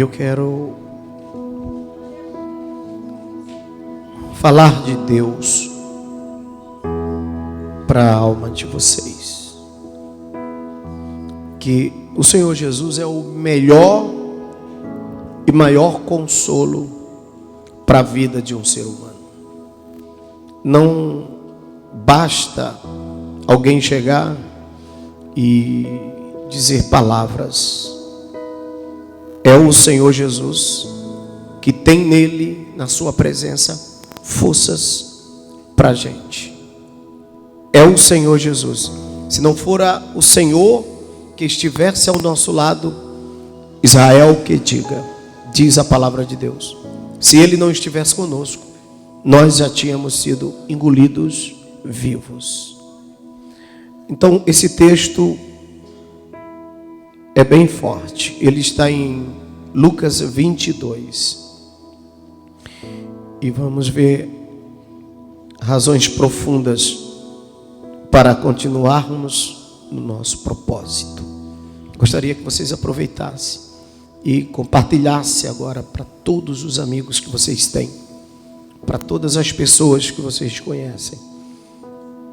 Eu quero falar de Deus para a alma de vocês. Que o Senhor Jesus é o melhor e maior consolo para a vida de um ser humano. Não basta alguém chegar e dizer palavras. É o Senhor Jesus que tem nele, na sua presença, forças para a gente. É o Senhor Jesus. Se não fora o Senhor que estivesse ao nosso lado, Israel que diga, diz a palavra de Deus. Se ele não estivesse conosco, nós já tínhamos sido engolidos vivos. Então esse texto é bem forte. Ele está em Lucas 22. E vamos ver razões profundas para continuarmos no nosso propósito. Gostaria que vocês aproveitassem e compartilhassem agora para todos os amigos que vocês têm, para todas as pessoas que vocês conhecem,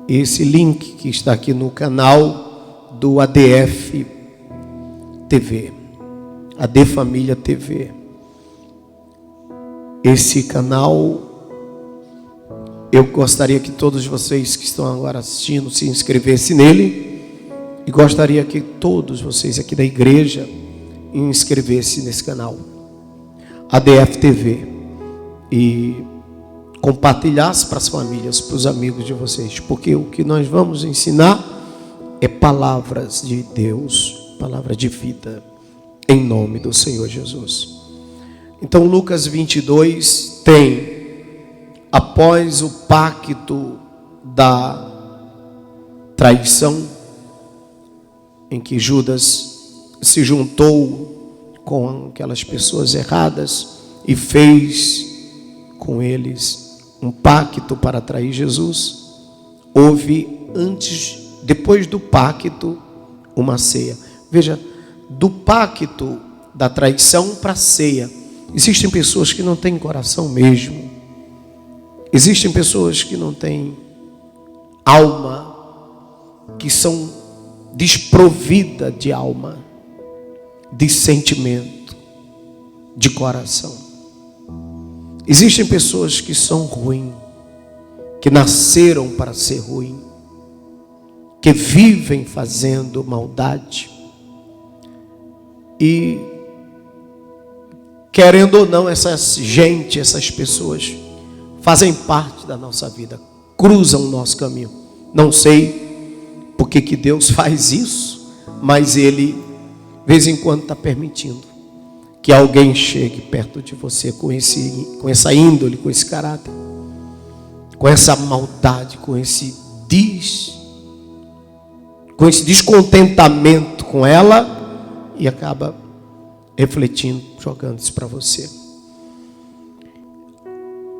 esse link que está aqui no canal do ADF TV, AD Família TV. Esse canal, eu gostaria que todos vocês que estão agora assistindo se inscrevessem nele, e gostaria que todos vocês aqui da igreja inscrevessem nesse canal, ADF TV, e compartilhassem para as famílias, para os amigos de vocês, porque o que nós vamos ensinar é palavras de Deus, palavra de vida, em nome do Senhor Jesus. Então Lucas 22 tem, após o pacto da traição, em que Judas se juntou com aquelas pessoas erradas e fez com eles um pacto para trair Jesus, houve depois do pacto, uma ceia. Veja, do pacto da traição para a ceia, existem pessoas que não têm coração mesmo. Existem pessoas que não têm alma, que são desprovidas de alma, de sentimento, de coração. Existem pessoas que são ruins, que nasceram para ser ruim, que vivem fazendo maldade. E querendo ou não, essas pessoas fazem parte da nossa vida, cruzam o nosso caminho. Não sei por que Deus faz isso, mas Ele, de vez em quando, está permitindo que alguém chegue perto de você com essa índole, com esse caráter, com essa maldade, com esse descontentamento com ela, e acaba refletindo, jogando isso para você.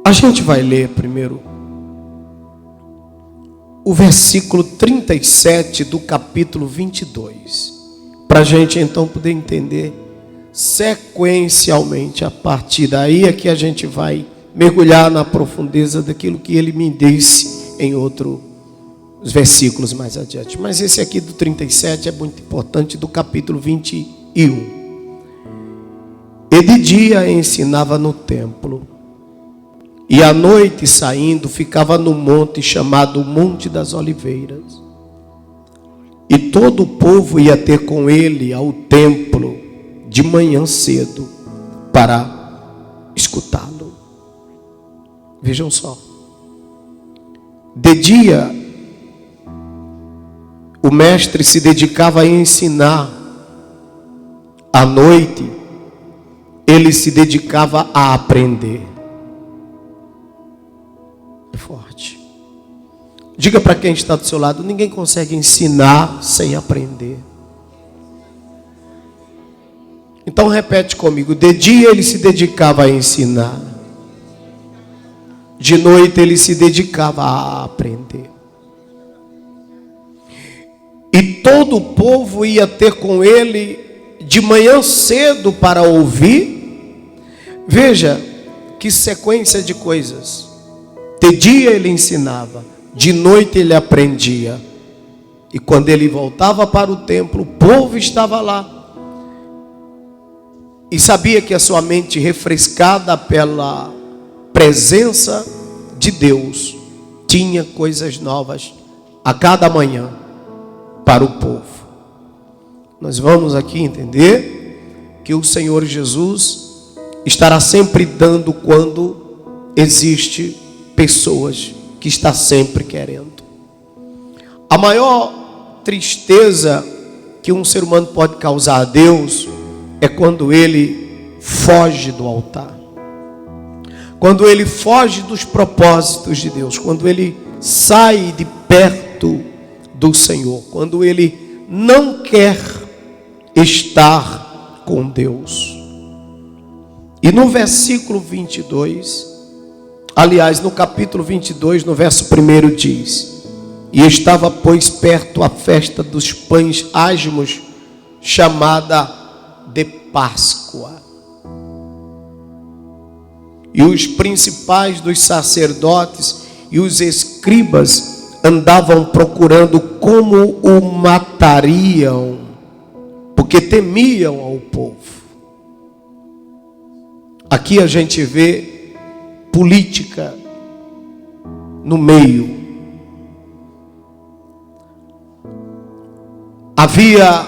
A gente vai ler primeiro o versículo 37 do capítulo 22, para a gente então poder entender sequencialmente. A partir daí é que a gente vai mergulhar na profundeza daquilo que ele me disse em outros versículos mais adiante. Mas esse aqui do 37 é muito importante, do capítulo 21. E de dia ensinava no templo, e à noite, saindo, ficava no monte chamado Monte das Oliveiras. E todo o povo ia ter com ele ao templo de manhã cedo para escutá-lo. Vejam só. De dia, o mestre se dedicava a ensinar. À noite, ele se dedicava a aprender. É forte. Diga para quem está do seu lado: ninguém consegue ensinar sem aprender. Então repete comigo: de dia ele se dedicava a ensinar, de noite ele se dedicava a aprender. E todo o povo ia ter com ele de manhã cedo para ouvir Veja que sequência de coisas. De dia ele ensinava, de noite ele aprendia. E quando ele voltava para o templo, o povo estava lá. E sabia que a sua mente, refrescada pela presença de Deus, tinha coisas novas a cada manhã para o povo. Nós vamos aqui entender que o Senhor Jesus estará sempre dando quando existe pessoas que está sempre querendo. A maior tristeza que um ser humano pode causar a Deus é quando ele foge do altar, quando ele foge dos propósitos de Deus, quando ele sai de perto do Senhor, quando ele não quer estar com Deus. E no versículo 22, aliás, no capítulo 22, no verso 1 diz: e estava, pois, perto a festa dos pães ázimos, chamada de Páscoa. E os principais dos sacerdotes e os escribas andavam procurando como o matariam, porque temiam ao povo. Aqui a gente vê política no meio. Havia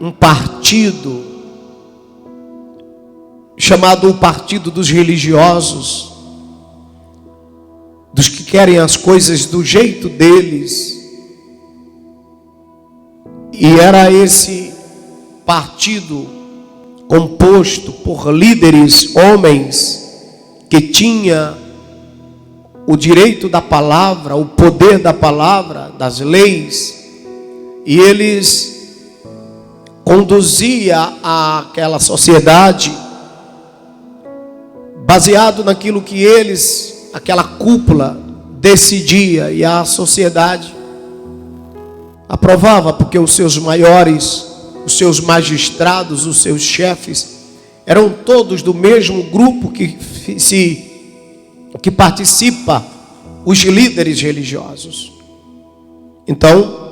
um partido chamado o Partido dos Religiosos, dos que querem as coisas do jeito deles. E era esse partido composto por líderes, homens, que tinha o direito da palavra, o poder da palavra, das leis, e eles conduziam aquela sociedade baseado naquilo que eles, aquela cúpula, decidia, e a sociedade aprovava, porque os seus maiores, os seus magistrados, os seus chefes, eram todos do mesmo grupo que participa, os líderes religiosos. Então,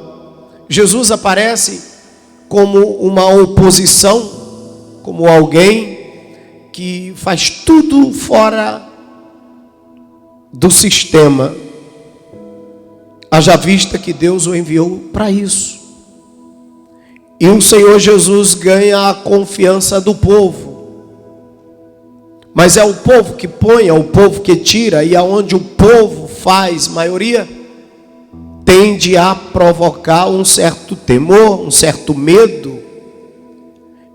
Jesus aparece como uma oposição, como alguém que faz tudo fora do sistema, haja vista que Deus o enviou para isso. E o Senhor Jesus ganha a confiança do povo, mas é o povo que põe, é o povo que tira, e aonde o povo faz maioria, tende a provocar um certo temor, um certo medo.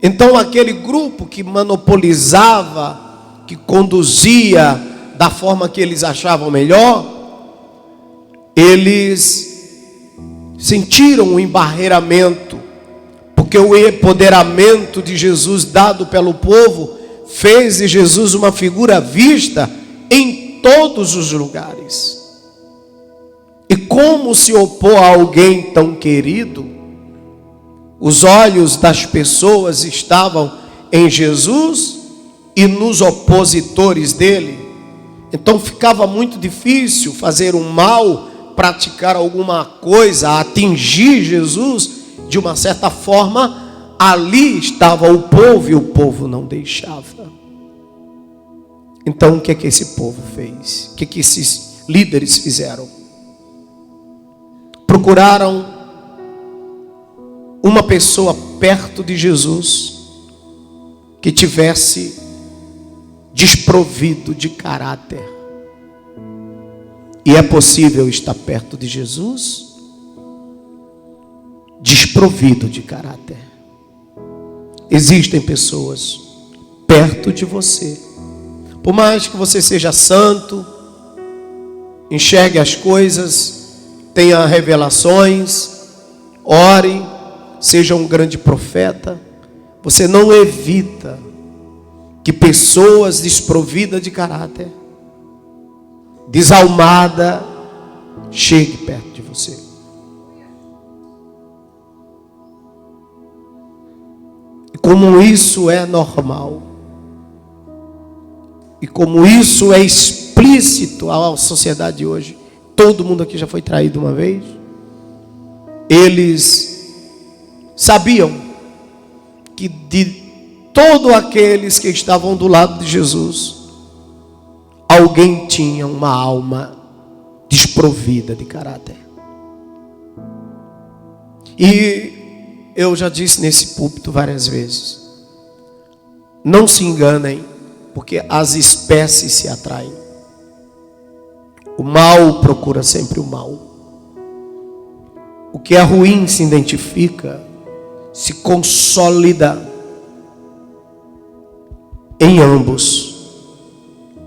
Então aquele grupo que monopolizava, que conduzia da forma que eles achavam melhor, eles sentiram um embarreiramento, porque o empoderamento de Jesus dado pelo povo fez de Jesus uma figura vista em todos os lugares. E como se opor a alguém tão querido? Os olhos das pessoas estavam em Jesus e nos opositores dele. Então ficava muito difícil fazer um mal, praticar alguma coisa, atingir Jesus. De uma certa forma, ali estava o povo e o povo não deixava. Então o que é que esse povo fez? O que é que esses líderes fizeram? Procuraram uma pessoa perto de Jesus que tivesse desprovido de caráter. E é possível estar perto de Jesus desprovido de caráter. Existem pessoas perto de você, por mais que você seja santo, enxergue as coisas, tenha revelações, ore, seja um grande profeta, você não evita que pessoas desprovidas de caráter, desalmada, chegue perto de você. E como isso é normal, E como isso é explícito à sociedade de hoje, todo mundo aqui já foi traído uma vez. Eles sabiam que de todos aqueles que estavam do lado de Jesus, alguém tinha uma alma desprovida de caráter. E eu já disse nesse púlpito várias vezes: não se enganem, porque as espécies se atraem. O mal procura sempre o mal. O que é ruim se identifica, se consolida em ambos,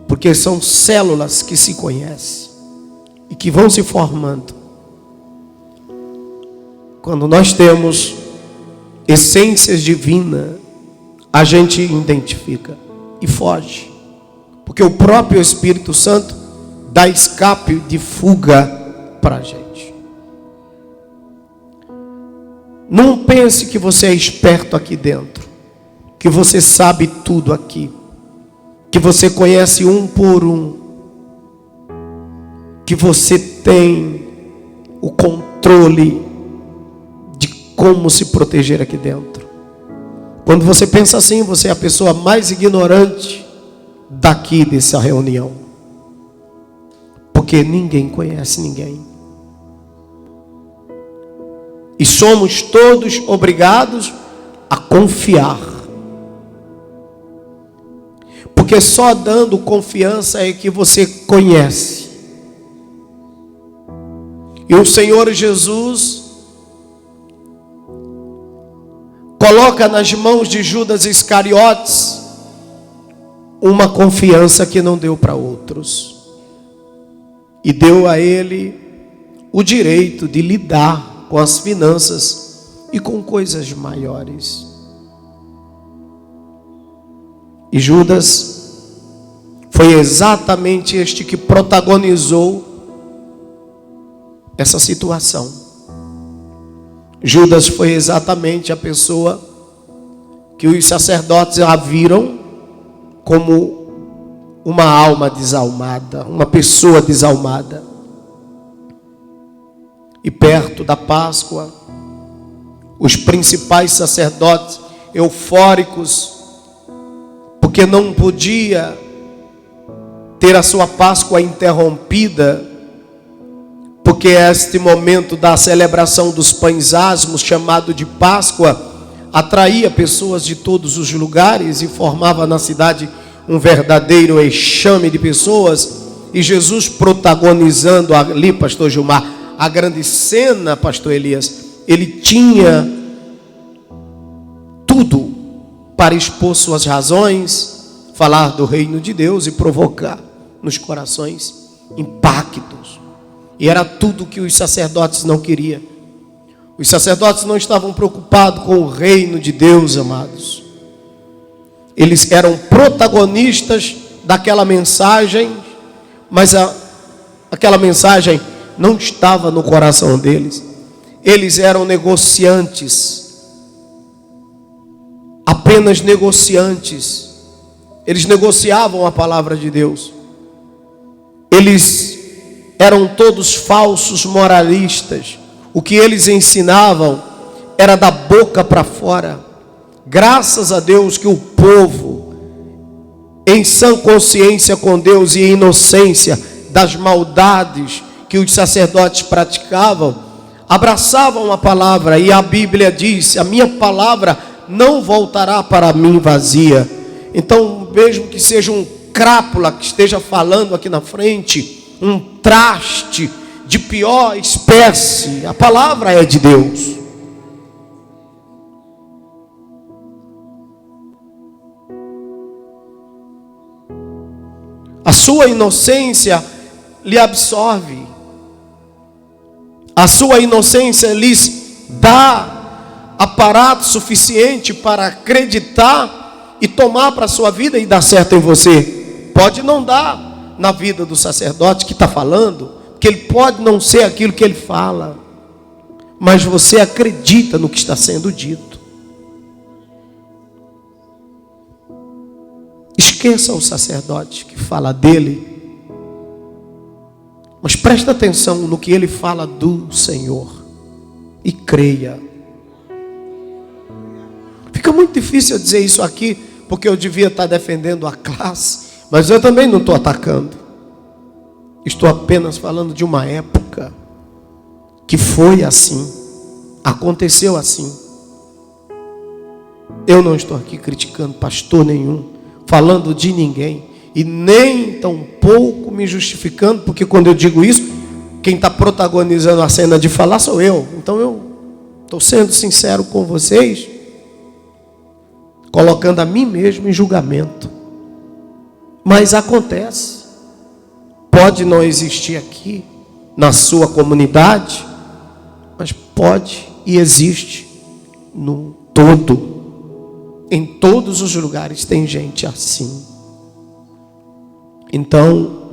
porque são células que se conhecem e que vão se formando. Quando nós temos essências divinas, a gente identifica e foge, porque o próprio Espírito Santo dá escape de fuga para a gente. Não pense que você é esperto aqui dentro, que você sabe tudo aqui, que você conhece um por um, que você tem o controle de como se proteger aqui dentro. Quando você pensa assim, você é a pessoa mais ignorante daqui dessa reunião, porque ninguém conhece ninguém. E somos todos obrigados a confiar, porque só dando confiança é que você conhece. E o Senhor Jesus coloca nas mãos de Judas Iscariotes uma confiança que não deu para outros, e deu a ele o direito de lidar com as finanças e com coisas maiores. E Judas foi exatamente este que protagonizou essa situação. Judas foi exatamente a pessoa que os sacerdotes a viram como uma alma desalmada, uma pessoa desalmada. E perto da Páscoa, os principais sacerdotes eufóricos, porque não podia ter a sua Páscoa interrompida, porque este momento da celebração dos pães asmos, chamado de Páscoa, atraía pessoas de todos os lugares e formava na cidade um verdadeiro enxame de pessoas. E Jesus protagonizando ali, pastor Gilmar, a grande cena, pastor Elias, ele tinha tudo para expor suas razões, falar do reino de Deus e provocar nos corações impactos. E era tudo que os sacerdotes não queriam. Os sacerdotes não estavam preocupados com o reino de Deus, amados. Eles eram protagonistas daquela mensagem, mas aquela mensagem não estava no coração deles. Eles eram negociantes, apenas negociantes. Eles negociavam a palavra de Deus. Eles eram todos falsos moralistas. O que eles ensinavam era da boca para fora. Graças a Deus que o povo, em sã consciência com Deus e em inocência das maldades que os sacerdotes praticavam, abraçavam a palavra. E a Bíblia diz: a minha palavra não voltará para mim vazia. Então, mesmo que seja um crápula que esteja falando aqui na frente, um traste de pior espécie, a palavra é de Deus. A sua inocência lhe absorve. A sua inocência lhes dá aparato suficiente para acreditar e tomar para a sua vida e dar certo em você. Pode não dar na vida do sacerdote que está falando, porque ele pode não ser aquilo que ele fala, mas você acredita no que está sendo dito. esqueça o sacerdote que fala dele, mas presta atenção no que ele fala do Senhor e creia. Fica muito difícil eu dizer isso aqui, porque eu devia estar defendendo a classe, mas eu também não estou atacando. Estou apenas falando de uma época que foi assim, aconteceu assim. Eu não estou aqui criticando pastor nenhum, falando de ninguém, e nem tampouco me justificando, porque quando eu digo isso, quem está protagonizando a cena de falar sou eu. Então eu estou sendo sincero com vocês, colocando a mim mesmo em julgamento. Mas acontece. Pode não existir aqui, na sua comunidade, mas pode e existe no todo. Em todos os lugares tem gente assim. Então,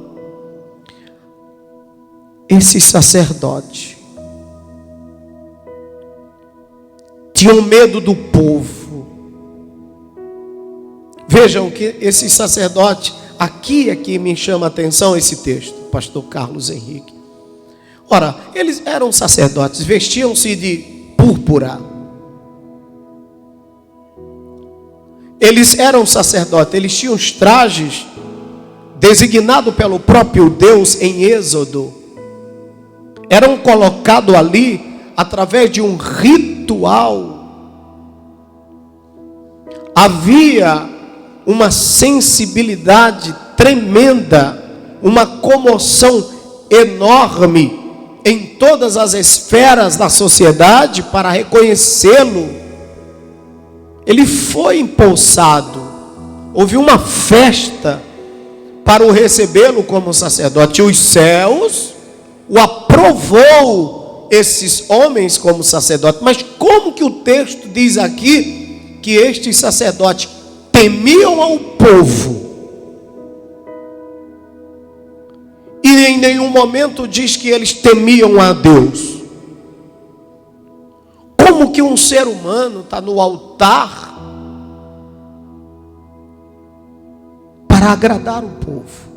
esse sacerdote tinham medo do povo. Vejam que esse sacerdote, aqui é que me chama a atenção esse texto, pastor Carlos Henrique. Ora, eles eram sacerdotes, vestiam-se de púrpura. Eles eram sacerdotes, eles tinham os trajes designados pelo próprio Deus em Êxodo. Eram colocados ali através de um ritual. Havia uma sensibilidade tremenda, uma comoção enorme em todas as esferas da sociedade para reconhecê-lo. Ele foi empossado, houve uma festa para o recebê-lo como sacerdote. Os céus o aprovou, esses homens, como sacerdote. Mas como que o texto diz aqui que estes sacerdotes temiam ao povo? E em nenhum momento diz que eles temiam a Deus. Como que um ser humano está no altar para agradar o povo?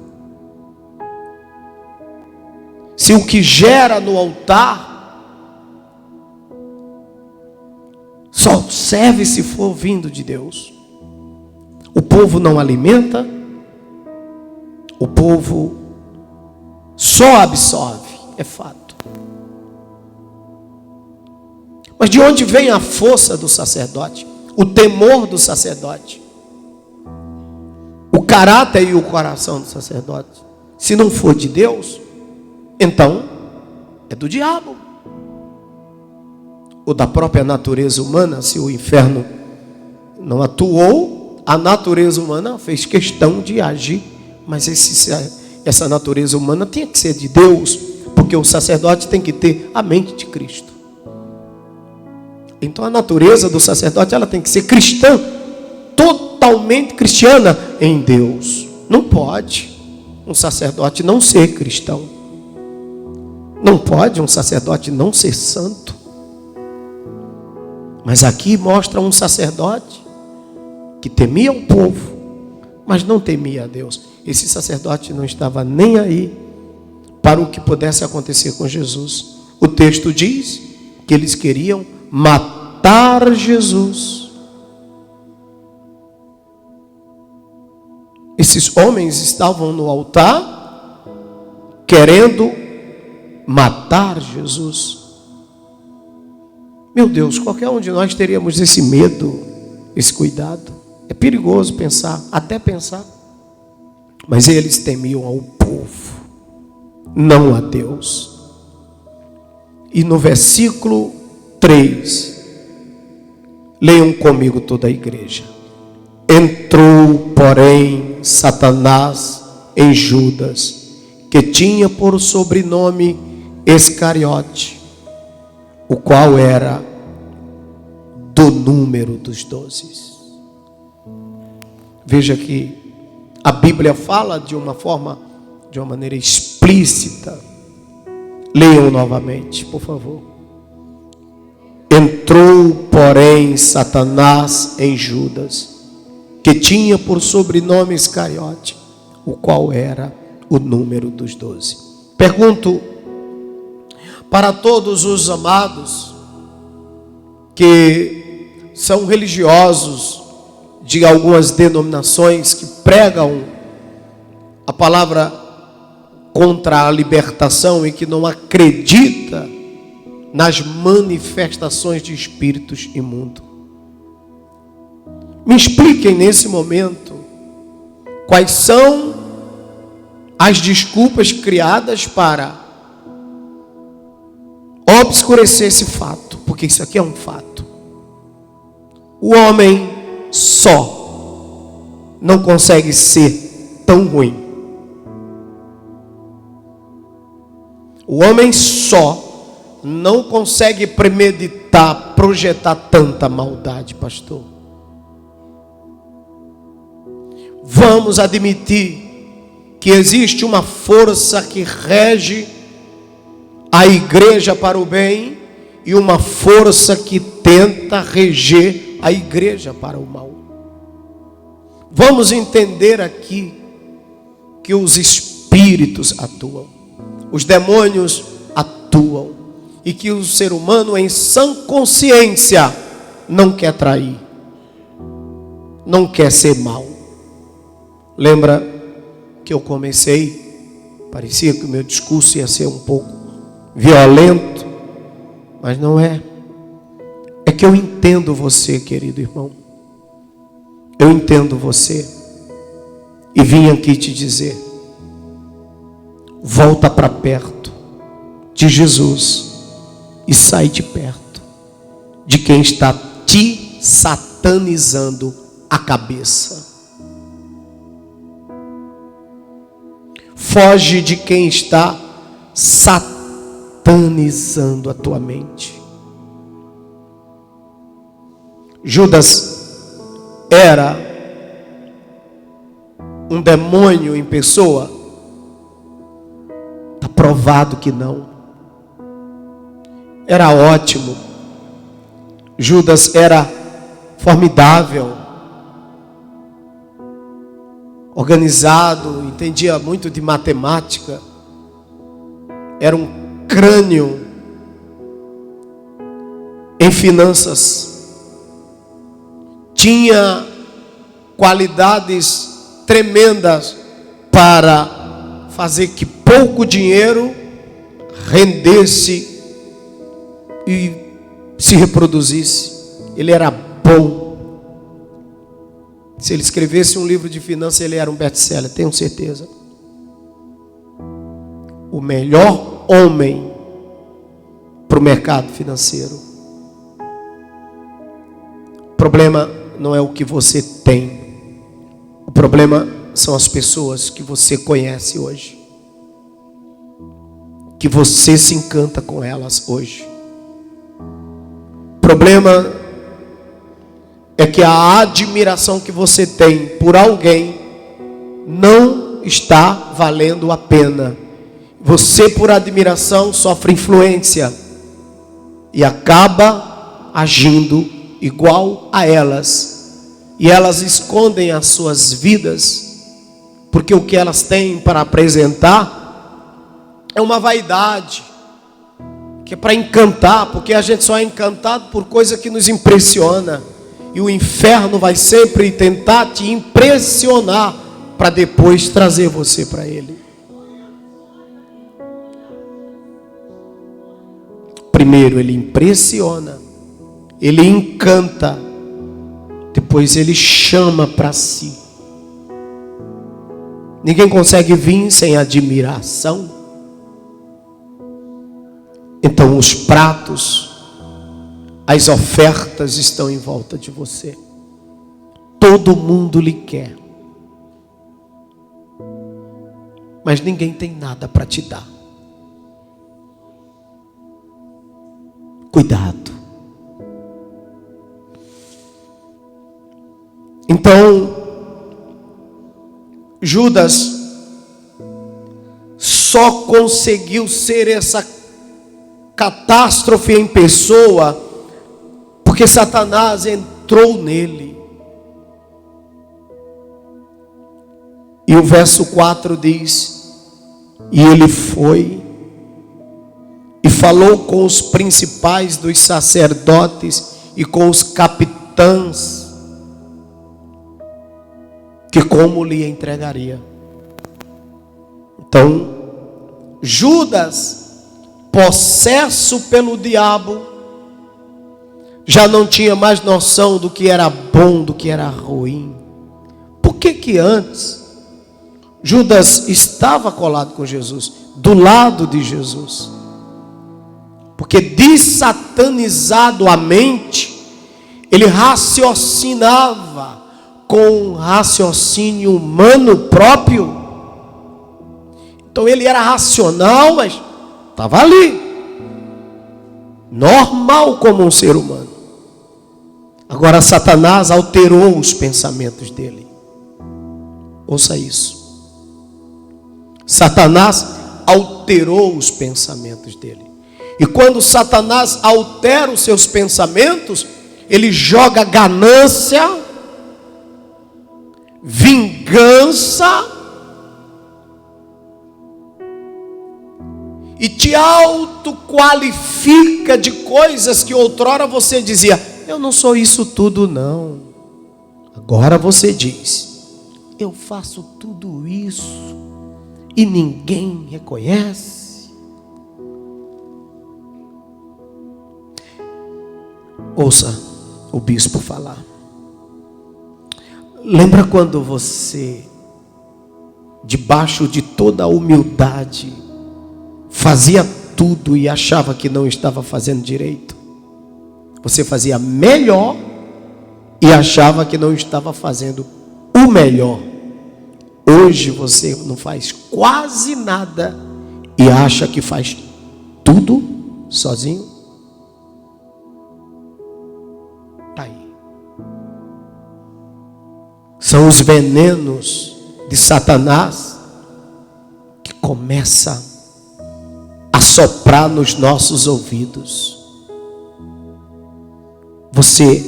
Se o que gera no altar só serve se for vindo de Deus. O povo não alimenta, o povo só absorve, é fato. Mas de onde vem a força do sacerdote? O temor do sacerdote? O caráter e o coração do sacerdote? Se não for de Deus, então é do diabo. Ou da própria natureza humana. Se o inferno não atuou, a natureza humana fez questão de agir. Mas essa natureza humana tinha que ser de Deus, porque o sacerdote tem que ter a mente de Cristo. Então a natureza do sacerdote, ela tem que ser cristã, totalmente cristiana em Deus. Não pode um sacerdote não ser cristão. Não pode um sacerdote não ser santo. Mas aqui mostra um sacerdote que temia o povo, mas não temia a Deus. Esse sacerdote não estava nem aí para o que pudesse acontecer com Jesus. O texto diz que eles queriam matar Jesus. Esses homens estavam no altar querendo matar Jesus. Meu Deus, qualquer um de nós teríamos esse medo, esse cuidado. É perigoso pensar, até pensar. Mas eles temiam ao povo, não a Deus. E no versículo 3, leiam comigo toda a igreja. Entrou, porém, Satanás em Judas, que tinha por sobrenome Iscariote, o qual era do número dos 12. Veja que a Bíblia fala de uma maneira explícita. Leiam novamente, por favor. Entrou, porém, Satanás em Judas, que tinha por sobrenome Iscariote, o qual era o número dos 12. Pergunto para todos os amados que são religiosos de algumas denominações que pregam a palavra contra a libertação e que não acredita nas manifestações de espíritos imundos. Me expliquem nesse momento quais são as desculpas criadas para obscurecer esse fato, porque isso aqui é um fato. O homem só não consegue ser tão ruim. O homem só não consegue premeditar, projetar tanta maldade, pastor. Vamos admitir que existe uma força que rege a igreja para o bem e uma força que tenta reger a igreja para o mal. Vamos entender aqui que os espíritos atuam, os demônios atuam, e que o ser humano em sã consciência não quer trair, não quer ser mal. Lembra que eu comecei, parecia que o meu discurso ia ser um pouco violento, mas não é. É que eu entendo você, querido irmão. Eu entendo você. E vim aqui te dizer: volta para perto de Jesus e sai de perto de quem está te satanizando a cabeça. Foge de quem está satanizando a tua mente. Judas era um demônio em pessoa? Está provado que não. Era ótimo. Judas era formidável, organizado, entendia muito de matemática, era um crânio em finanças, tinha qualidades tremendas para fazer que pouco dinheiro rendesse e se reproduzisse. Ele era bom. Se ele escrevesse um livro de finanças, ele era um best-seller, tenho certeza. O melhor homem para o mercado financeiro. O problema não é o que você tem. O problema são as pessoas que você conhece hoje, que você se encanta com elas hoje. O problema é que a admiração que você tem por alguém não está valendo a pena. Você, por admiração, sofre influência e acaba agindo igual a elas. E elas escondem as suas vidas, porque o que elas têm para apresentar é uma vaidade, que é para encantar, porque a gente só é encantado por coisa que nos impressiona. E o inferno vai sempre tentar te impressionar para depois trazer você para ele. Primeiro ele impressiona, ele encanta, depois ele chama para si. Ninguém consegue vir sem admiração. Então os pratos, as ofertas estão em volta de você. Todo mundo lhe quer, mas ninguém tem nada para te dar. Cuidado. Então, Judas só conseguiu ser essa catástrofe em pessoa porque Satanás entrou nele. E o verso 4 diz: e ele foi e falou com os principais dos sacerdotes e com os capitães, que como lhe entregaria. Então, Judas, possesso pelo diabo, já não tinha mais noção do que era bom, do que era ruim. Por que antes Judas estava colado com Jesus, do lado de Jesus? Porque desatanizado a mente, ele raciocinava com um raciocínio humano próprio. Então ele era racional, mas estava ali, normal como um ser humano. Agora Satanás alterou os pensamentos dele. Ouça isso. Satanás alterou os pensamentos dele. E quando Satanás altera os seus pensamentos, ele joga ganância, vingança, e te autoqualifica de coisas que outrora você dizia: eu não sou isso tudo não. Agora você diz: eu faço tudo isso e ninguém reconhece. Ouça o bispo falar. Lembra quando você, debaixo de toda a humildade, fazia tudo e achava que não estava fazendo direito? Você fazia melhor e achava que não estava fazendo o melhor. Hoje você não faz quase nada e acha que faz tudo sozinho. Tá aí. São os venenos de Satanás que começam a soprar nos nossos ouvidos. Você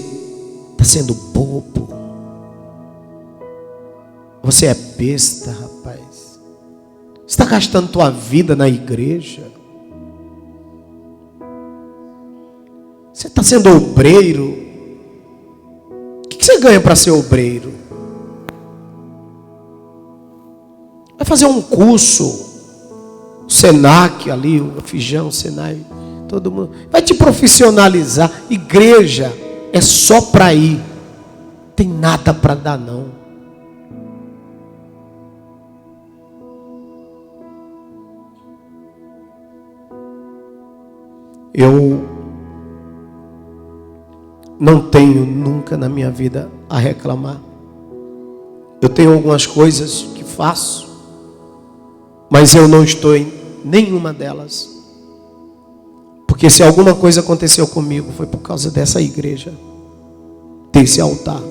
está sendo bobo. Você é besta, rapaz. Você está gastando tua vida na igreja. Você está sendo obreiro. O que você ganha para ser obreiro? Vai fazer um curso, o Senac ali, o Fijão, o Senai, todo mundo vai te profissionalizar. Igreja é só para ir, tem nada para dar não. Eu não tenho nunca na minha vida a reclamar. Eu tenho algumas coisas que faço, mas eu não estou em nenhuma delas. Porque se alguma coisa aconteceu comigo, foi por causa dessa igreja, desse altar.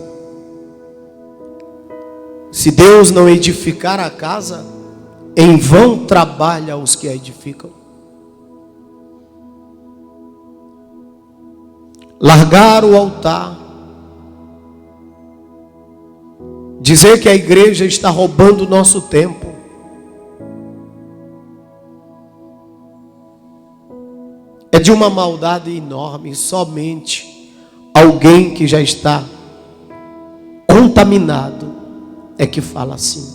Se Deus não edificar a casa, em vão trabalha os que a edificam. Largar o altar, dizer que a igreja está roubando o nosso tempo, é de uma maldade enorme. Somente alguém que já está contaminado é que fala assim.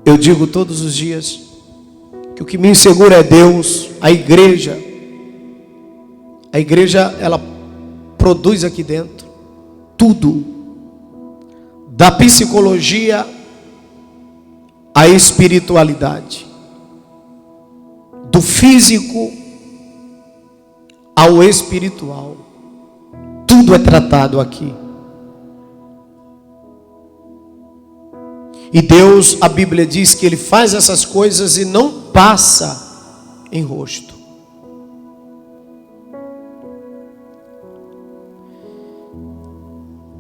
Eu digo todos os dias que o que me insegura é Deus. A igreja, ela produz aqui dentro tudo, da psicologia à espiritualidade, do físico ao espiritual, tudo é tratado aqui. E Deus, a Bíblia diz que Ele faz essas coisas e não passa em rosto.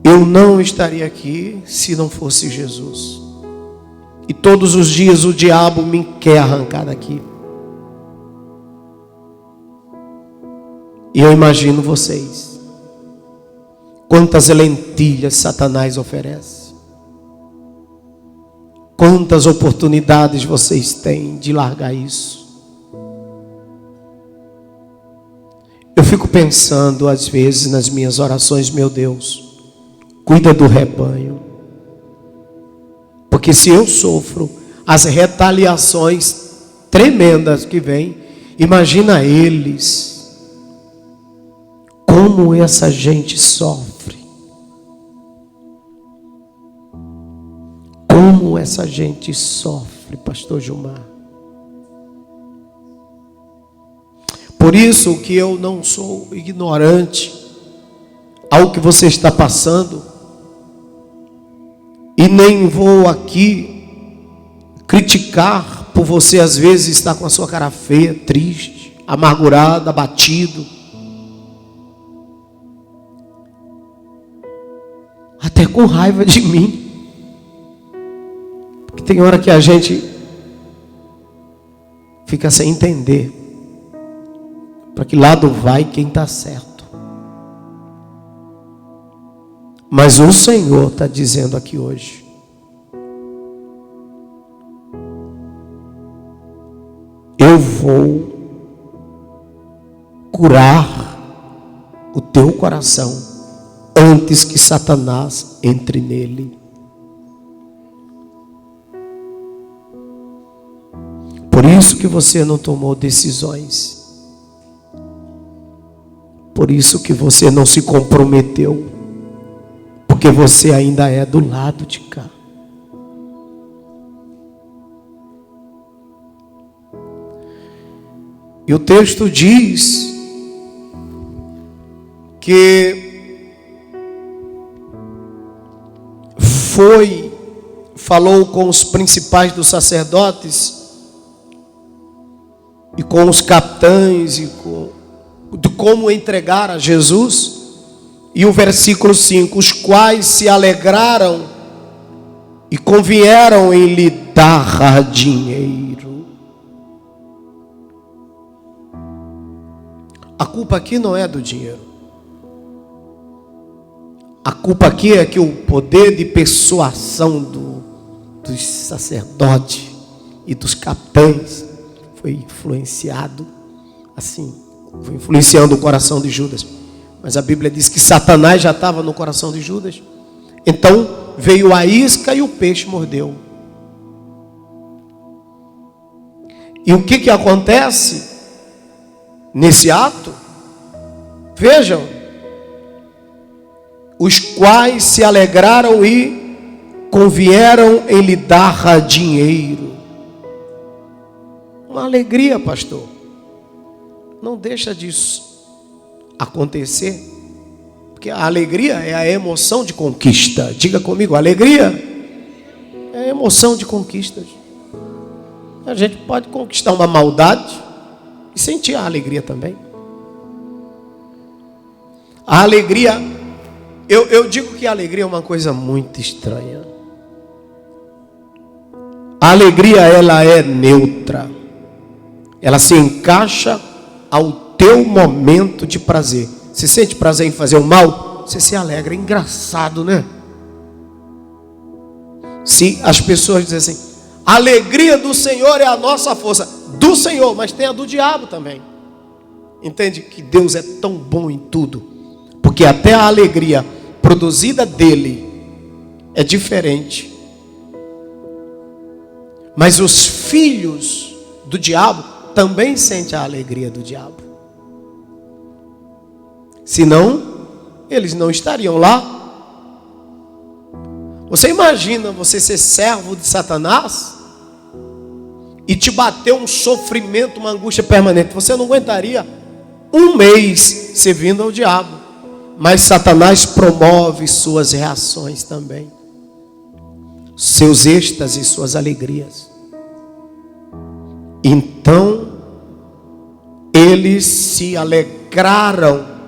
Eu não estaria aqui se não fosse Jesus. E todos os dias o diabo me quer arrancar daqui. E eu imagino vocês. Quantas lentilhas Satanás oferece. Quantas oportunidades vocês têm de largar isso. Eu fico pensando às vezes nas minhas orações, meu Deus, cuida do rebanho. Porque se eu sofro as retaliações tremendas que vêm, imagina eles. Como essa gente sofre. Como essa gente sofre, pastor Gilmar. Por isso que eu não sou ignorante ao que você está passando. E nem vou aqui criticar por você às vezes estar com a sua cara feia, triste, amargurado, abatido. Até com raiva de mim. Porque tem hora que a gente fica sem entender para que lado vai quem está certo. Mas o Senhor está dizendo aqui hoje: eu vou curar o teu coração antes que Satanás entre nele. Por isso que você não tomou decisões. Por isso que você não se comprometeu. Porque você ainda é do lado de cá. E o texto diz que falou com os principais dos sacerdotes e com os capitães de como entregar a Jesus. E o versículo 5, os quais se alegraram e convieram em lhe dar dinheiro. A culpa aqui não é do dinheiro. A culpa aqui é que o poder de persuasão dos sacerdotes e dos capitães foi influenciado assim, foi influenciando o coração de Judas. Mas a Bíblia diz que Satanás já estava no coração de Judas. Então veio a isca e o peixe mordeu. E o que acontece nesse ato? Vejam, os quais se alegraram e convieram em lhe dar dinheiro. Uma alegria, pastor. Não deixa disso acontecer, porque a alegria é a emoção de conquista. Diga comigo, alegria é a emoção de conquistas. A gente pode conquistar uma maldade e sentir a alegria também. A alegria, eu digo que a alegria é uma coisa muito estranha. A alegria, ela é neutra. Ela se encaixa ao teu momento de prazer. Você sente prazer em fazer o mal? Você se alegra. É engraçado, né? Se as pessoas dizem assim, a alegria do Senhor é a nossa força. Do Senhor, mas tem a do diabo também. Entende que Deus é tão bom em tudo, porque até a alegria produzida dele é diferente. Mas os filhos do diabo também sentem a alegria do diabo. Senão, eles não estariam lá. Você imagina você ser servo de Satanás e te bater um sofrimento, uma angústia permanente. Você não aguentaria um mês servindo ao diabo. Mas Satanás promove suas reações também, seus êxtases, suas alegrias. Então, eles se alegraram.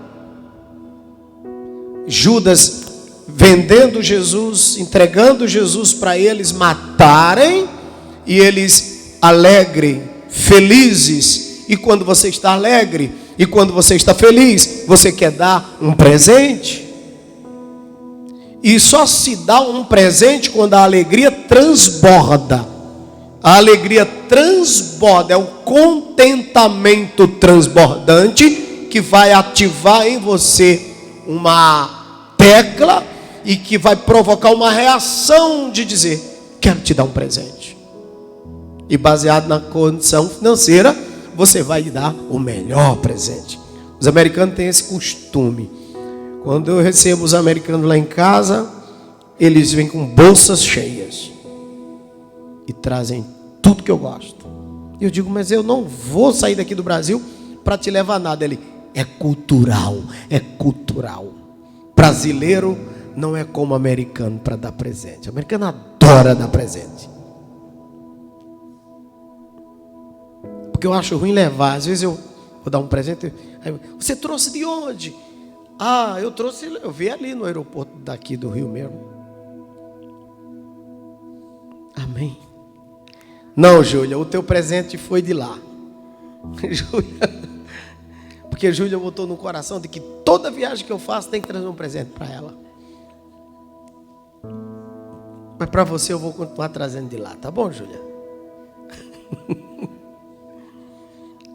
Judas vendendo Jesus, entregando Jesus para eles matarem, e eles alegres, felizes. E quando você está alegre, e quando você está feliz, você quer dar um presente. E só se dá um presente quando a alegria transborda. A alegria transborda, é o contentamento transbordante que vai ativar em você uma tecla e que vai provocar uma reação de dizer: quero te dar um presente. E baseado na condição financeira, você vai lhe dar o melhor presente. Os americanos têm esse costume. Quando eu recebo os americanos lá em casa, eles vêm com bolsas cheias e trazem tudo que eu gosto. E eu digo: mas eu não vou sair daqui do Brasil para te levar nada. Ele: é cultural, é cultural. Brasileiro não é como americano para dar presente. O americano adora dar presente. Porque eu acho ruim levar. Às vezes eu vou dar um presente. Aí, você trouxe de onde? Ah, eu trouxe, eu vi ali no aeroporto daqui do Rio mesmo. Amém. Não, Júlia, o teu presente foi de lá. Porque Júlia botou no coração de que toda viagem que eu faço tem que trazer um presente para ela. Mas para você eu vou continuar trazendo de lá, tá bom, Júlia?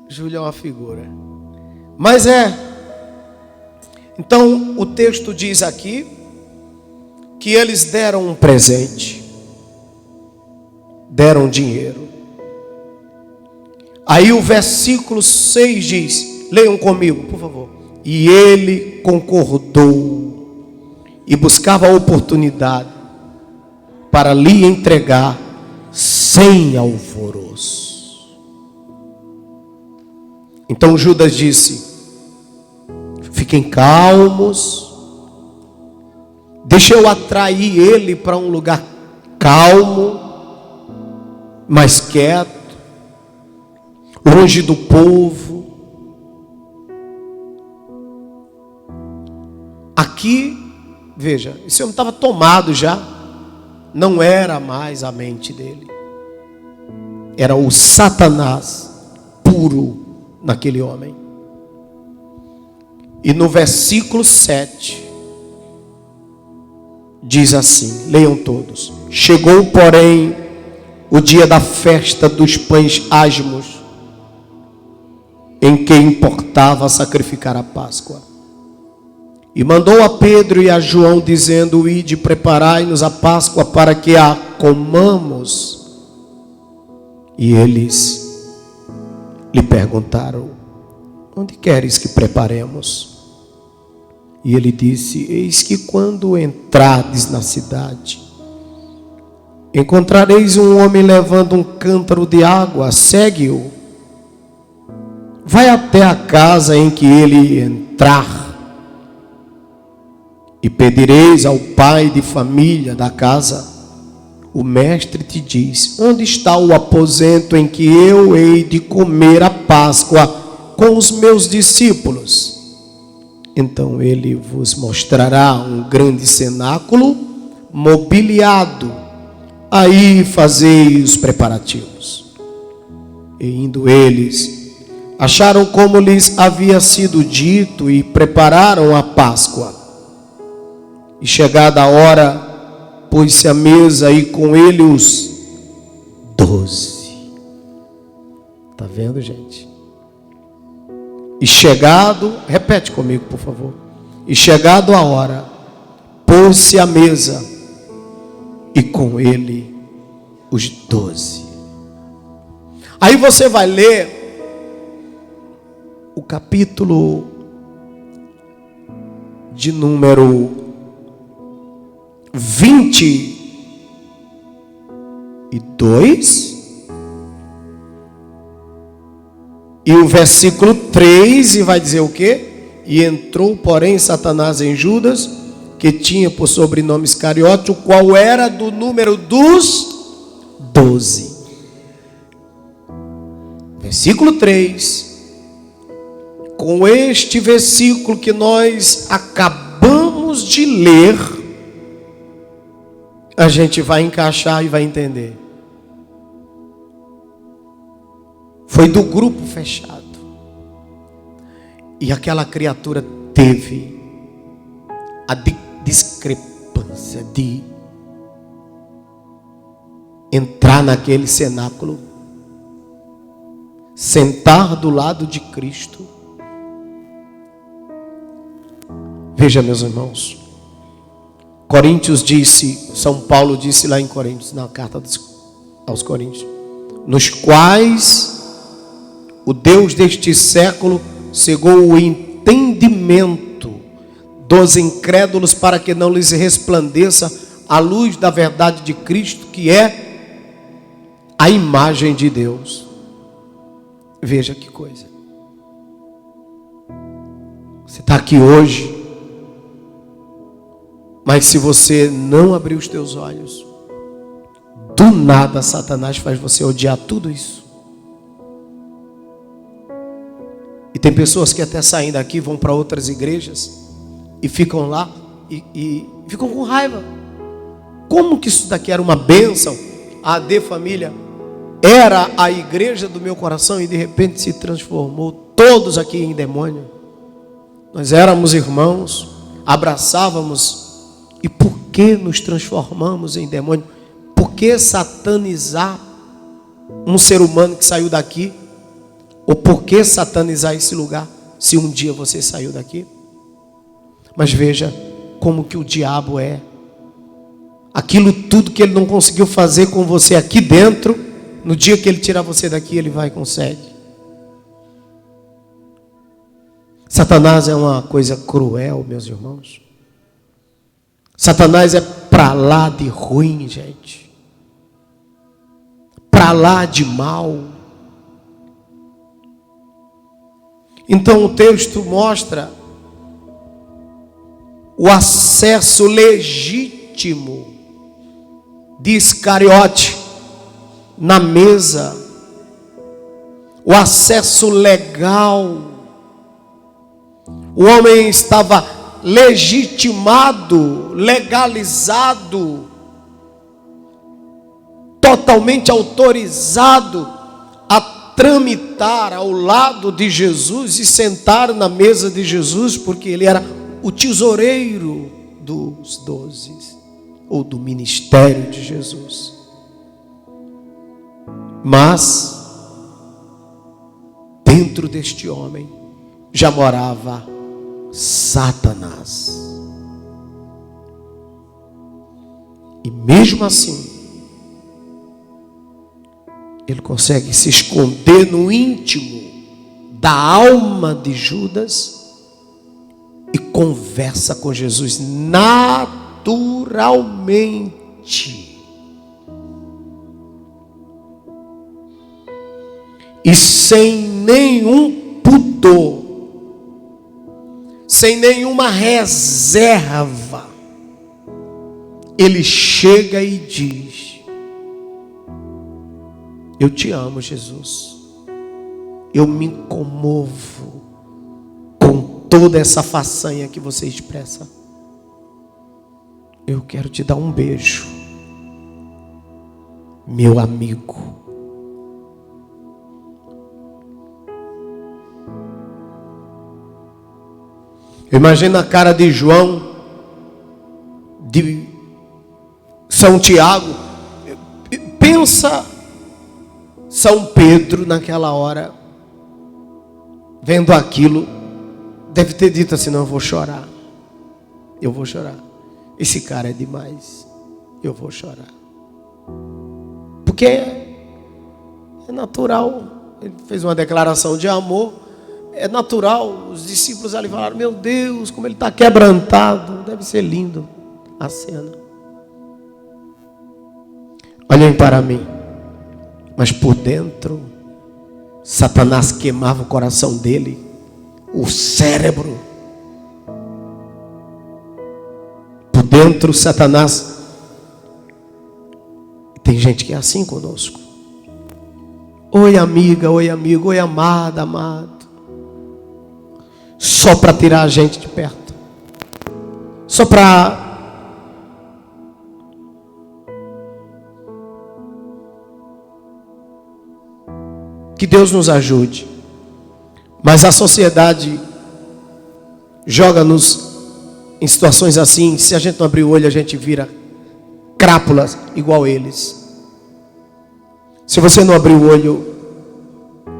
Júlia é uma figura. Mas então o texto diz aqui que eles deram um presente, deram dinheiro. Aí o versículo 6 diz, leiam comigo, por favor. E ele concordou e buscava a oportunidade para lhe entregar sem alvoroço. Então Judas disse: fiquem calmos, deixa eu atrair ele para um lugar calmo, mais quieto, longe do povo. Aqui, veja, esse homem estava tomado já, não era mais a mente dele, era o Satanás puro naquele homem. E no versículo 7 diz assim, leiam todos: chegou, porém, o dia da festa dos pães asmos, em que importava sacrificar a Páscoa. E mandou a Pedro e a João, dizendo: ide, preparai-nos a Páscoa para que a comamos. E eles lhe perguntaram: onde queres que preparemos? E ele disse: eis que quando entrardes na cidade, encontrareis um homem levando um cântaro de água, segue-o. Vai até a casa em que ele entrar, e pedireis ao pai de família da casa: o mestre te diz, onde está o aposento em que eu hei de comer a Páscoa com os meus discípulos? Então ele vos mostrará um grande cenáculo mobiliado, aí fazei os preparativos. E indo eles, acharam como lhes havia sido dito e prepararam a Páscoa. E chegada a hora, pôs-se à mesa e com ele os 12. Está vendo, gente? E chegado, repete comigo, por favor. E chegado a hora, pôs-se à mesa e com ele os 12. Aí você vai ler o capítulo de número 22 e o versículo 3, e vai dizer o quê? E entrou, porém, Satanás em Judas, que tinha por sobrenome Iscariote, o qual era do número dos 12. Versículo 3. Com este versículo que nós acabamos de ler, a gente vai encaixar e vai entender. Foi do grupo fechado. E aquela criatura teve a discrepância discrepância de entrar naquele cenáculo, sentar do lado de Cristo. Veja, meus irmãos, Coríntios disse, São Paulo disse lá em Coríntios, na carta aos Coríntios, nos quais o Deus deste século cegou o entendimento dos incrédulos para que não lhes resplandeça a luz da verdade de Cristo, que é a imagem de Deus. Veja que coisa. Você está aqui hoje, mas se você não abrir os teus olhos, do nada Satanás faz você odiar tudo isso. E tem pessoas que até saem daqui, vão para outras igrejas e ficam lá e ficam com raiva. Como que isso daqui era uma bênção? A AD Família era a igreja do meu coração e de repente se transformou todos aqui em demônio. Nós éramos irmãos, abraçávamos. E por que nos transformamos em demônio? Por que satanizar um ser humano que saiu daqui? Ou por que satanizar esse lugar se um dia você saiu daqui? Mas veja como que o diabo é. Aquilo tudo que ele não conseguiu fazer com você aqui dentro, no dia que ele tirar você daqui, ele vai e consegue. Satanás é uma coisa cruel, meus irmãos. Satanás é pra lá de ruim, gente. Pra lá de mal. Então o texto mostra o acesso legítimo de Iscariote na mesa. O acesso legal. O homem estava legitimado, legalizado, totalmente autorizado a tramitar ao lado de Jesus e sentar na mesa de Jesus, porque ele era o tesoureiro dos 12, ou do ministério de Jesus. Mas dentro deste homem já morava Satanás. E mesmo assim, ele consegue se esconder no íntimo da alma de Judas e conversa com Jesus naturalmente. E sem nenhum pudor, sem nenhuma reserva, ele chega e diz: eu te amo, Jesus. Eu me comovo com toda essa façanha que você expressa. Eu quero te dar um beijo, meu amigo. Imagina a cara de João, de São Tiago. Pensa São Pedro naquela hora, vendo aquilo, deve ter dito assim: não, eu vou chorar. Eu vou chorar. Esse cara é demais. Eu vou chorar. Porque é natural. Ele fez uma declaração de amor. É natural, os discípulos ali falaram: meu Deus, como ele está quebrantado. Deve ser lindo a cena. Olhem para mim. Mas por dentro, Satanás queimava o coração dele, o cérebro. Por dentro, Satanás. Tem gente que é assim conosco. Oi amiga, oi amigo, oi amada, amado. Só para tirar a gente de perto. Só para que Deus nos ajude. Mas a sociedade joga-nos em situações assim, se a gente não abrir o olho, a gente vira crápulas igual eles. Se você não abrir o olho,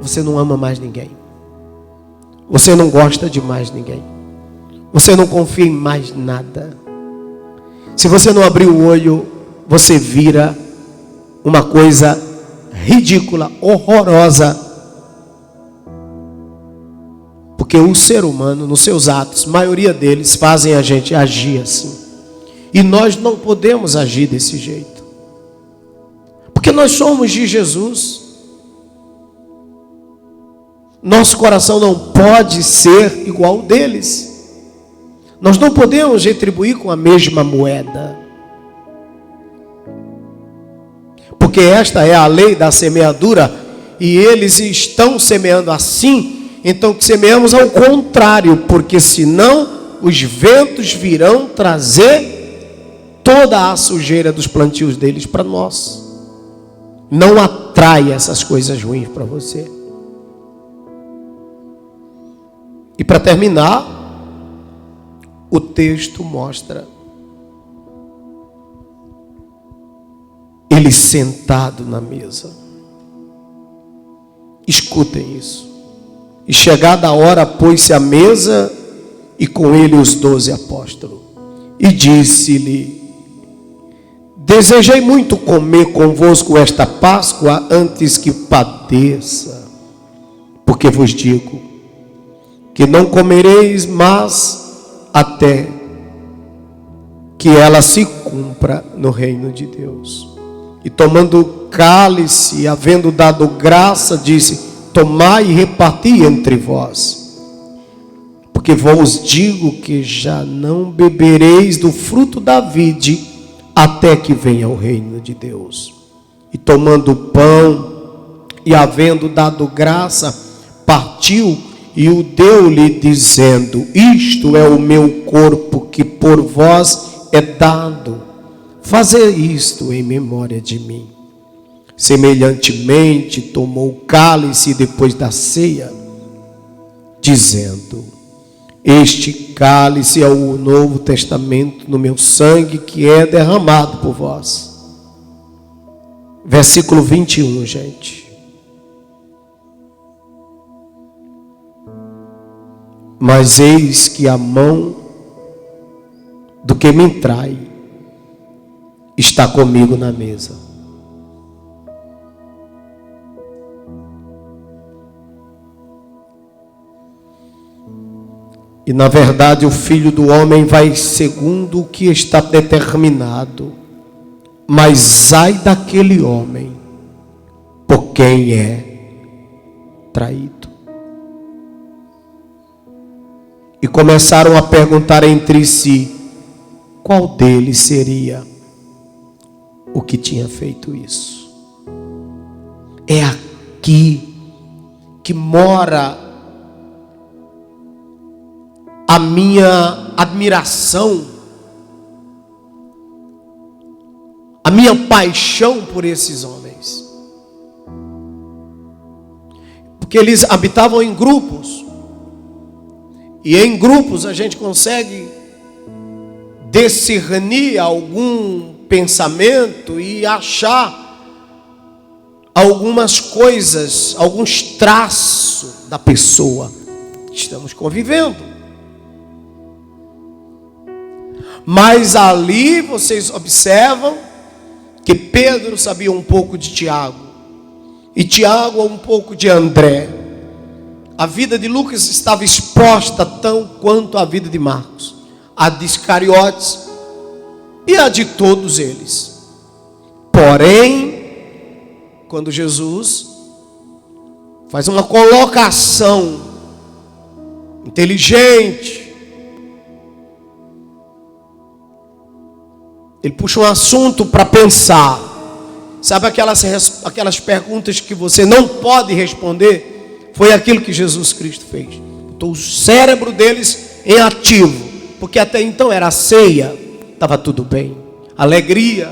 você não ama mais ninguém. Você não gosta de mais ninguém. Você não confia em mais nada. Se você não abrir o olho, você vira uma coisa ridícula, horrorosa. Porque o ser humano, nos seus atos, a maioria deles fazem a gente agir assim. E nós não podemos agir desse jeito. Porque nós somos de Jesus. Nosso coração não pode ser igual ao deles. Nós não podemos retribuir com a mesma moeda. Porque esta é a lei da semeadura. E eles estão semeando assim. Então que semeamos ao contrário. Porque senão os ventos virão trazer toda a sujeira dos plantios deles para nós. Não atrai essas coisas ruins para você. E para terminar, o texto mostra ele sentado na mesa. Escutem isso. E chegada a hora, pôs-se à mesa e com ele os 12 apóstolos. E disse-lhe: desejei muito comer convosco esta Páscoa antes que padeça, porque vos digo que não comereis mais até que ela se cumpra no reino de Deus. E tomando o cálice, havendo dado graça, disse: tomai e reparti entre vós, porque vos digo que já não bebereis do fruto da vide até que venha o reino de Deus. E tomando o pão e havendo dado graça, partiu e o deu-lhe, dizendo: isto é o meu corpo que por vós é dado. Fazei isto em memória de mim. Semelhantemente tomou o cálice depois da ceia, dizendo: este cálice é o novo testamento no meu sangue, que é derramado por vós. Versículo 21, gente. Mas eis que a mão do que me trai está comigo na mesa. E na verdade o Filho do Homem vai segundo o que está determinado. Mas ai daquele homem por quem é traído. E começaram a perguntar entre si qual deles seria o que tinha feito isso. É aqui que mora a minha admiração, a minha paixão por esses homens. Porque eles habitavam em grupos. E em grupos a gente consegue discernir algum pensamento e achar algumas coisas, alguns traços da pessoa que estamos convivendo. Mas ali vocês observam que Pedro sabia um pouco de Tiago, e Tiago um pouco de André. A vida de Lucas estava exposta tão quanto a vida de Marcos, a de Iscariotes e a de todos eles. Porém, quando Jesus faz uma colocação inteligente, ele puxa um assunto para pensar. Sabe aquelas perguntas que você não pode responder? Foi aquilo que Jesus Cristo fez. Botou o cérebro deles em ativo. Porque até então era ceia, estava tudo bem, alegria.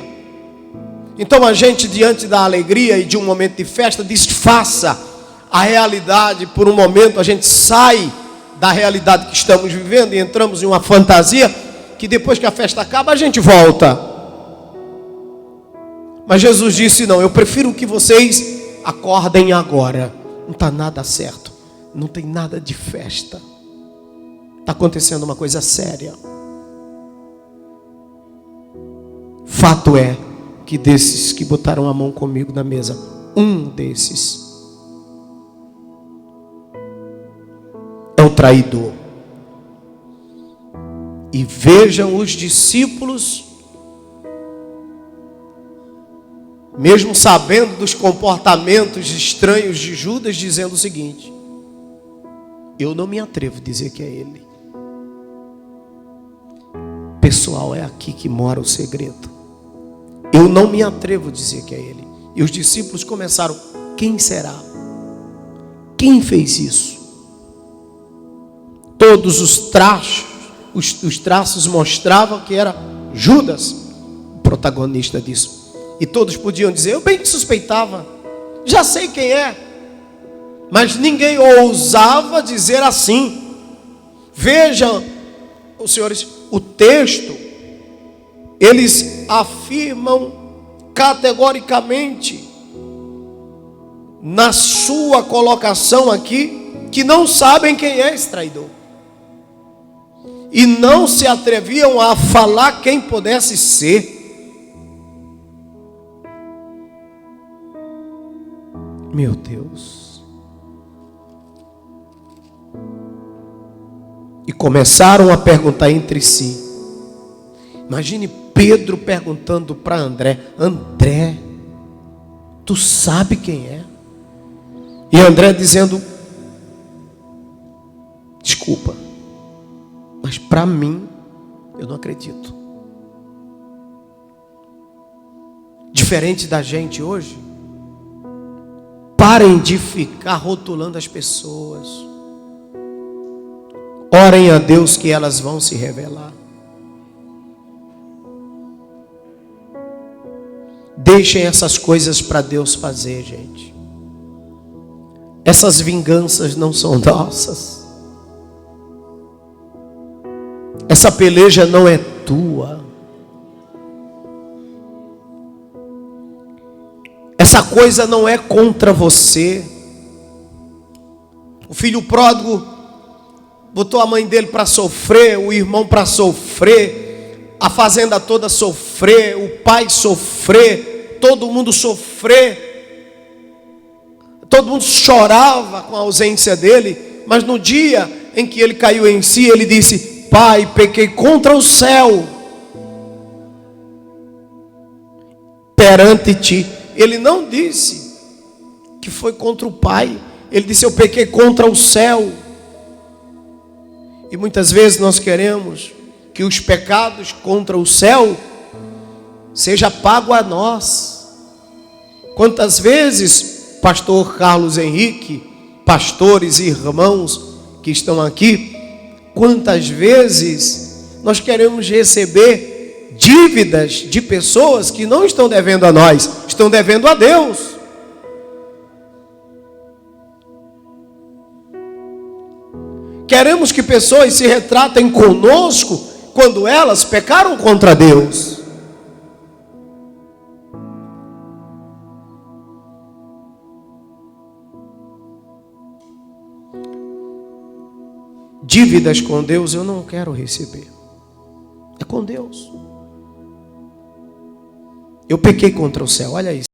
Então a gente, diante da alegria e de um momento de festa, disfarça a realidade por um momento. A gente sai da realidade que estamos vivendo e entramos em uma fantasia. que depois que a festa acaba a gente volta. Mas Jesus disse: não, eu prefiro que vocês acordem agora. Não está nada certo, não tem nada de festa, está acontecendo uma coisa séria. Fato é que desses que botaram a mão comigo na mesa, um desses é o traidor. E vejam os discípulos, mesmo sabendo dos comportamentos estranhos de Judas, dizendo o seguinte: eu não me atrevo a dizer que é ele. Pessoal, é aqui que mora o segredo. Eu não me atrevo a dizer que é ele. E os discípulos começaram: quem será? Quem fez isso? Todos os traços mostravam que era Judas o protagonista disso. E todos podiam dizer: eu bem que suspeitava, já sei quem é. Mas ninguém ousava dizer assim. Vejam, os senhores, o texto, eles afirmam categoricamente na sua colocação aqui que não sabem quem é esse traidor. E não se atreviam a falar quem pudesse ser. Meu Deus. E começaram a perguntar entre si. Imagine Pedro perguntando para André: André, tu sabe quem é? E André dizendo: desculpa, mas para mim, eu não acredito. Diferente da gente hoje, parem de ficar rotulando as pessoas. Orem a Deus que elas vão se revelar. Deixem essas coisas para Deus fazer, gente. Essas vinganças não são nossas. Essa peleja não é tua. Essa coisa não é contra você. O filho pródigo botou a mãe dele para sofrer, o irmão para sofrer, a fazenda toda sofrer, o pai sofrer, todo mundo sofrer. Todo mundo chorava com a ausência dele, mas no dia em que ele caiu em si, ele disse: Pai, pequei contra o céu perante ti. Ele não disse que foi contra o pai, ele disse: eu pequei contra o céu. E muitas vezes nós queremos que os pecados contra o céu seja pago a nós. Quantas vezes, pastor Carlos Henrique, pastores e irmãos que estão aqui, quantas vezes nós queremos receber dívidas de pessoas que não estão devendo a nós, estão devendo a Deus. Queremos que pessoas se retratem conosco quando elas pecaram contra Deus. Dívidas com Deus eu não quero receber. É com Deus. Eu pequei contra o céu, olha isso.